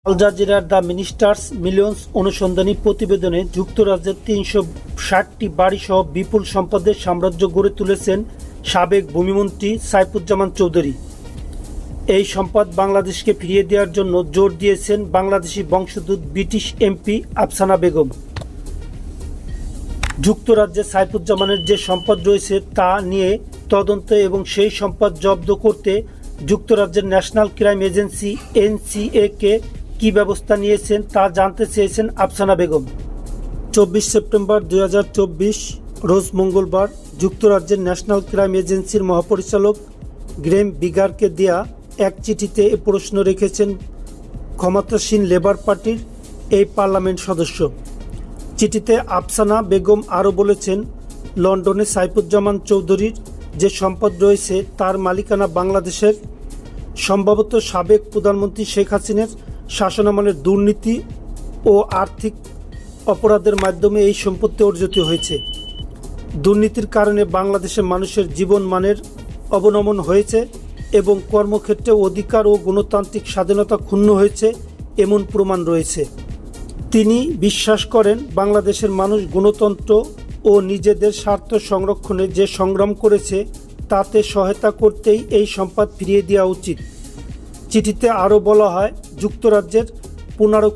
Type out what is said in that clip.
আল জাজিরার the ministers millions অনুসন্ধানী প্রতিবেদনে যুক্তরাজ্যের ৩৬০টি বাড়িসহ বিপুল সম্পদের সাম্রাজ্য গড়ে তুলেছেন সাবেক ভূমিমন্ত্রী সাইফুজ্জামান চৌধুরী। এই সম্পদ বাংলাদেশকে ফিরিয়ে দেওয়ার জন্য জোর দিয়েছেন বাংলাদেশি বংশোদ্ভূত ব্রিটিশ এমপি আফসানা বেগম। যুক্তরাজ্যে সাইফুজ্জামানের যে সম্পদ রয়েছে তা নিয়ে তদন্ত এবং সেই সম্পদ জব্দ করতে যুক্তরাজ্যের ন্যাশনাল ক্রাইম এজেন্সি NCA কী ব্যবস্থা নিয়েছেন তা জানতে চেয়েছেন আফসানা বেগম। 24 সেপ্টেম্বর 2024 রোজ মঙ্গলবার যুক্তরাজ্যের ন্যাশনাল ক্রাইম এজেন্সির মহাপরিচালক গ্রেম বিগারকে দেয়া এক চিঠিতে এ প্রশ্ন রেখেছেন ক্ষমতাসীন লেবার পার্টির এই পার্লামেন্ট সদস্য। চিঠিতে আফসানা বেগম আরও বলেছেন, লন্ডনে সাইফুজ্জামান চৌধুরীর যে সম্পদ রয়েছে তার মালিকানা বাংলাদেশের, সম্ভবত সাবেক প্রধানমন্ত্রী শেখ হাসিনার শাসনামলের দুর্নীতি ও আর্থিক অপরাধের মাধ্যমে এই সম্পত্তি অর্জিত হয়েছে। দুর্নীতির কারণে বাংলাদেশের মানুষের জীবন মানের অবনমন হয়েছে এবং কর্মক্ষেত্রে অধিকার ও গণতান্ত্রিক স্বাধীনতা ক্ষুণ্ণ হয়েছে এমন প্রমাণ রয়েছে। তিনি বিশ্বাস করেন বাংলাদেশের মানুষ গণতন্ত্র ও নিজেদের স্বার্থ সংরক্ষণে যে সংগ্রাম করেছে তাতে সহায়তা করতেই এই সম্পদ ফিরিয়ে দেওয়া উচিত। চিঠিতে আরও বলা হয়, যুক্তরাজ্যের 15